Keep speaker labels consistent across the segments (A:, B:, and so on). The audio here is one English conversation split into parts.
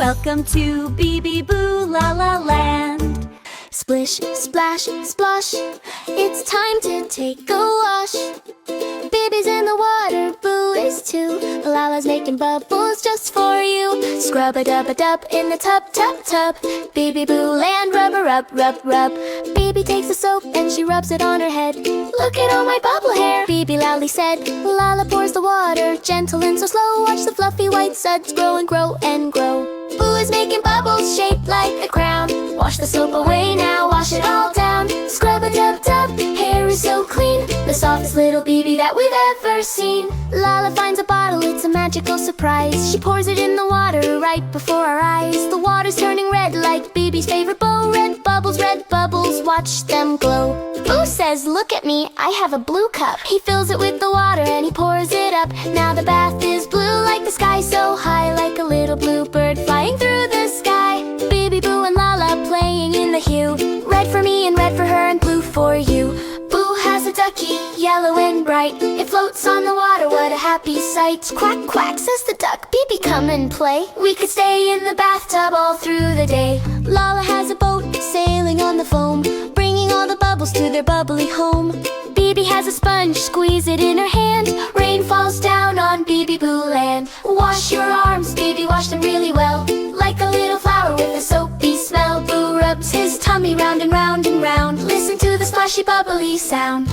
A: Welcome to Bibi Boo Land.
B: Splish, splash, splosh, it's time to take a wash. Bibi's in the water, Boo is too. Lala's making bubbles just for you. Scrub-a-dub-a-dub in the tub, tub, tub. Bibi Boo Land, rub-a-rub, rub, rub. Bibi takes the soap and she rubs it on her head. Look at all my bubble hair, Bibi loudly said. Lala pours the water, gentle and so slow. Watch the fluffy white suds grow and grow and grow. Boo is making bubbles shaped like a crown. Wash the soap away now, wash it all down. Scrub-a-dub-dub, hair is so clean. The softest little Bibi that we've ever seen. Lala finds a bottle, it's a magical surprise. She pours it in the water right before our eyes. The water's turning red like Bibi's favorite bow. Red bubbles, watch them glow. Boo says, look at me, I have a blue cup. He fills it with the water and he pours it up. Now the bath is blue like the sky, so high, like a little blue bird flying through the sky. Bibi Boo and Lala playing in the hue. Red for me and red for her and blue for you. Boo has a ducky, yellow and bright. It floats on the water, what a happy sight. Quack, quack, says the duck, Bibi, come and play. We could stay in the bathtub all through the day. Lala has a boat, sailing on the foam, bringing all the bubbles to their bubbly home. Bibi has a sponge, squeeze it in her hand. Rain falls down on Bibi Boo Land. Wash your arms, Bibi, wash them really well. Like a little flower with a soapy smell. Boo rubs his tummy round and round and round. Listen to the splashy bubbly sound.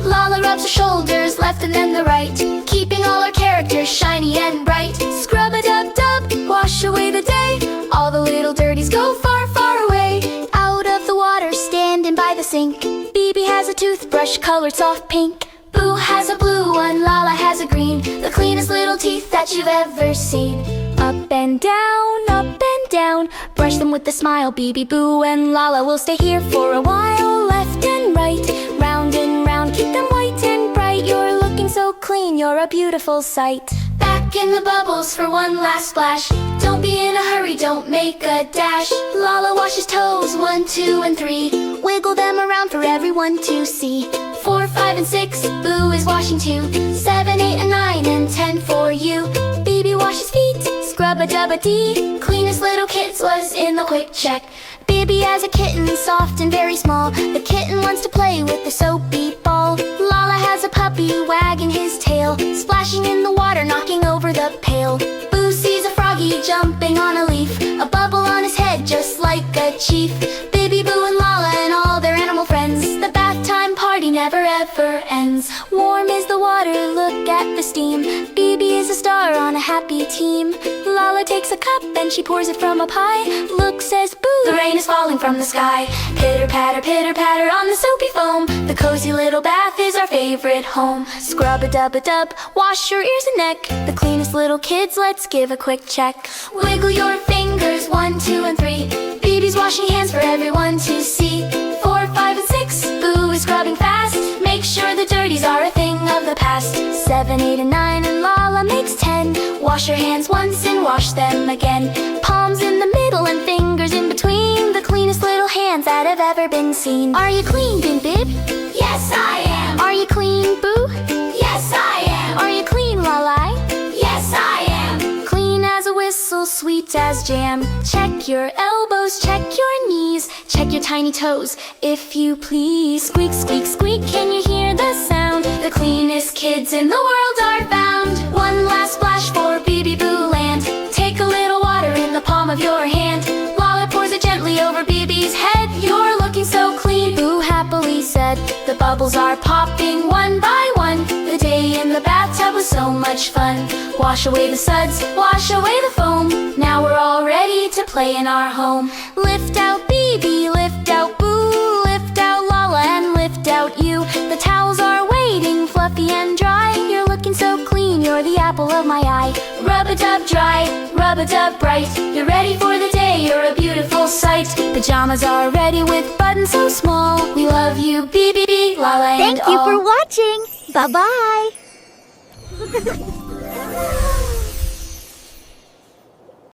B: Lala rubs her shoulders left and then the right, keeping all her characters shiny and bright. Scrub-a-dub-dub, wash away the day. All the little dirties go far, far away. Out of the water, standing by the sink, Bibi has a toothbrush colored soft pink. Boo has a blue one, Lala has a green. The cleanest little teeth that you've ever seen. Up and down, brush them with a smile. Bibi Boo and Lala will stay here for a while. Left and right, round and round, keep them white and bright. You're looking so clean, you're a beautiful sight. Back in the bubbles for one last splash. Don't be in a hurry, don't make a dash. Lala washes toes, 1, 2, and 3. Wiggle them around for everyone to see. 4, 5, and 6, Boo is washing too. 7, 8, and 9, and 10 for you. Bibi washes feet, scrub-a-dub-a-dee. Cleanest little kids was in the quick check. Bibi has a kitten, soft and very small. The kitten wants to play with the soapy ball. Lala has a puppy, wagging his tail, splashing in the water, knocking over the pail. Boo sees a froggy jumping on a leaf, a bubble on his head just like a chief. Bibi Boo and Lala and all their animal friends, the bath time party never ever ends. Warm is the water, look at the steam. Bibi is a star on a happy team. Lala takes a cup and she pours it from up high. Look, says Boo, the rain is falling from the sky. Pitter patter on the soapy foam. The cozy little bath is our favorite home. Scrub-a-dub-a-dub, wash your ears and neck. The cleanest little kids, let's give a quick check. Wiggle your fingers, 1, 2, and 3. Bibi's washing hands for everyone to see. 4, 5, and 6, Boo is scrubbing fast. Make sure the dirties are a thing of the past. 7, 8, and 9, and Lala makes 10. Wash your hands once and wash them again. Palms in the middle and fingers in between. The cleanest little hands that have ever been seen. Are you clean, Bin Bib? Yes, I am. Are you clean, Boo? Yes, I am. Are you clean, Lala? Yes, I am. Clean as a whistle, sweet as jam. Check your elbows, check your knees, check your tiny toes, if you please. Squeak, squeak, squeak, can you hear the sound? The cleanest kids in the world are found. One last splash for Bibi Boo Land. Take a little water in the palm of your hand. Lala pours it gently over Bibi's head. You're looking so clean, Boo happily said. The bubbles are popping one by one. The day in the bathtub was so much fun. Wash away the suds, wash away the foam. Now we're all ready to play in our home. Lift out Bibi, lift out Boo, lift out Lala, and lift out you. The towels are waiting, fluffy and dry. You're looking so clean, you're the apple of my eye. Rub-a-dub dry, rub-a-dub bright. You're ready for the day, you're a beautiful sight. Pajamas are ready with buttons so small. We love you, Bibi, Lala, and
C: Thank you
B: all.
C: for watching. Bye-bye.